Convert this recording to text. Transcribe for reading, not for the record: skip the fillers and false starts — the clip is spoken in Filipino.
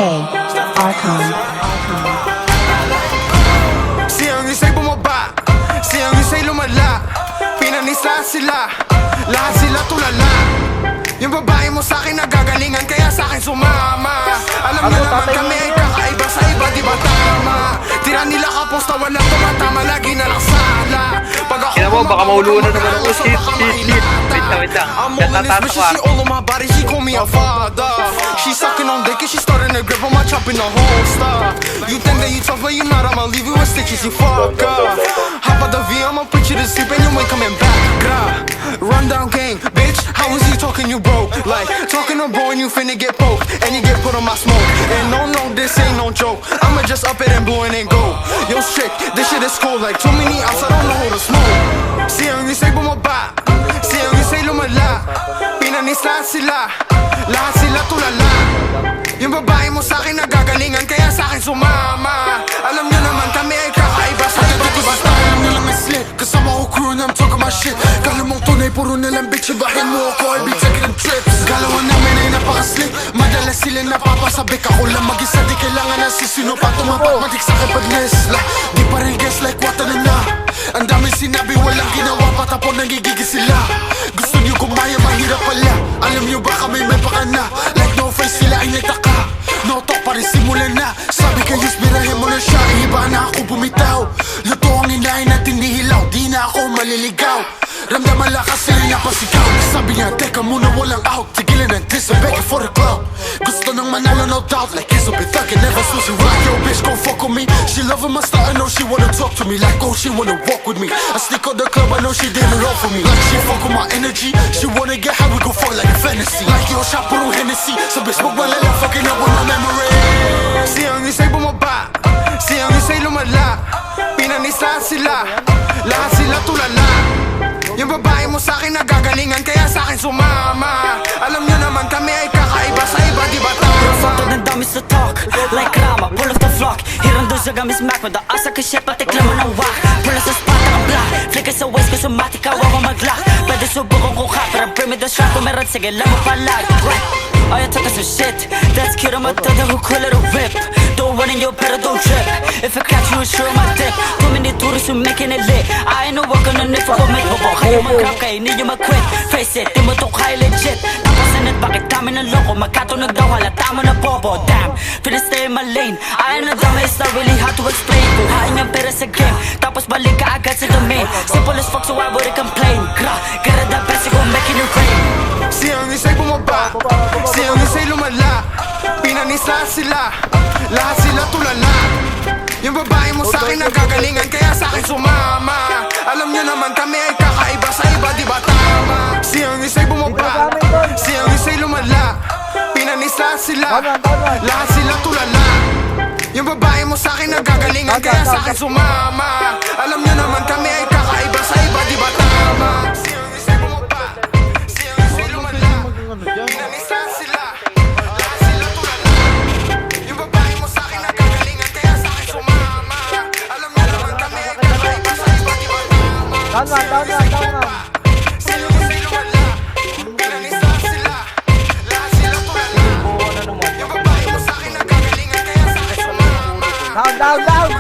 Archon. Siyang isa'y bumaba, siyang isa'y lumala. Pinanisa sila, lahat sila tulala. Yung babae mo sa'kin nagagalingan, kaya sa'kin sumama. Alam niyo naman kami ay kakaiba sa iba, di ba tama? Tira nila kapos na walang tumatama, lagi na lang sala. Pag ako Kaya mo, baka maulunan naman ako. baka mahilata. Wait lang. I'm on this bitch, she all on my body, she call me a father. She sucking on dick and she starting to grip on my chop in the holster. You think that you tough, but you not, I'ma leave you with stitches, you fucker. Hop out the V, I'ma put you to sleep and you ain't coming back. Run down gang, bitch, how is you talking, you broke? Like, talking to bro and you finna get poked, and you get put on my smoke. And no, this ain't no joke, I'ma just up it and blow it and go. Yo, shit, this shit is cold, like too many outs, I don't know who to smoke. Siyang isa'y bumaba, siyang isa'y lumala. Pinanisa sila, lahat sila tulala. Yung babae mo sa'kin nagagalingan, kaya sa'kin sumama. Alam niyo naman kami ay kakaiba sa iba, di ba tama? Alam nilang may slit, kasama ko crew and I'm talking my shit. Kala mong tunay, puro nilang bitch, ibahin mo ako, I'll be taking them trips. Galawan namin ay napaka-slick, madalas sila napapasabik. Ako lang mag-isa, di kailangan na sisino pa tumapak, matik sa'kin pag-list. Di pa rin guess like what na. Ang daming sinabi, walang ginawa, patapon nagigigis sila. Gusto niyo kumaya, mahirap pala. Alam niyo ba kami may pakana? Like no face, sila ay nagtaka. No talk pa rin simulan na. Sabi kayo, birahin mo na siya. Iba na ako bumitaw. Luto ang inahin at tinihilaw. Di na ako maliligaw. Ramdaman lakas sila napasigaw. Sabi niya, teka muna, walang out. Tigilan ang diss, I'm begging for the clout. Gusto nang manalo, no doubt. Like Izzo, be thuggin', never sushi rock. Yo, bitch, gon' fuck with me. She loving my style, I know she wanna talk to me. Like, oh, she wanna walk with me. I sneak out the club, I know she didn't roll for me. Like, she fuck with my energy. She wanna get high, we gon' fuck like a fantasy. Like, yo, shot puro Hennessy. So, bitch, smoke my lala, fucking up with my memory. Siyang isa'y bumaba, siyang isa'y lumala. Pinanisa sila, lahat sila tulala. Yung babae mo sa'kin nagagalingan, kaya sa'kin sumama. Alam niyo naman kami ay kakaiba sa iba, di ba tama? Foto ng dami sa talk, like Rama, pull off the flock. Hirang doon sa gamis Mac, madaasa ka siya, patikla mo ng wak. Pula sa spot, naka-block, flick sa waist ko, sumatik ka, wawa mag-lock. Pwede subukan kung ka, pero bring me the shot, kung meron, sige lang mo palag. Ay, I'm talking some shit, that's cute, I'm a tada who cool little whip. Don't run in your pedal, don't trip. If I catch you, sure my dick. Too many tourists who making it lit. I ain't no work on the nip, ako make mo. Kayo mag-grab, kayo need you mag-quit. Face it, di mo to kaya legit. Napasanit, bakit dami ng loko? Magkatunog daw, halata mo na bobo. Damn, finna stay in my lane. I ain't no dummy, it's not really hard to explain. Buhain yung pera sa game, tapos balik ka agad sa domain. Simple as fuck, so I wouldn't complain. Gra, get the best, you gon' making it rain. Siyang isa'y bumaba, siyang isa'y lumala. Pinanisa sila, lahat sila tulala. Yung babae mo sa'kin nagagalingan, kaya sa'kin sumama. Alam niyo naman kami ay kakaiba sa iba, di ba tama? Siyang isa'y bumaba, siyang isa'y lumala. Pinanisa sila, lahat sila tulala. Yung babae mo sa'kin nagagalingan, kaya sa'kin sumama. Alam niyo naman kami ay kakaiba sa iba, di ba tama? Siyang isa'y bumaba, siyang isa'y lumala. Pinanisa sila, lahat sila tulala. Yung babae mo sa'kin nagagalingan, kaya sa'kin sumama. Alam niyo naman kami ay kakaiba sa iba, di ba tama? Siyang isa'y lumala, pinanisa sila, lahat sila tulala. Yung babae mo sa'kin nagagalingan, kaya sa'kin sumama. Down.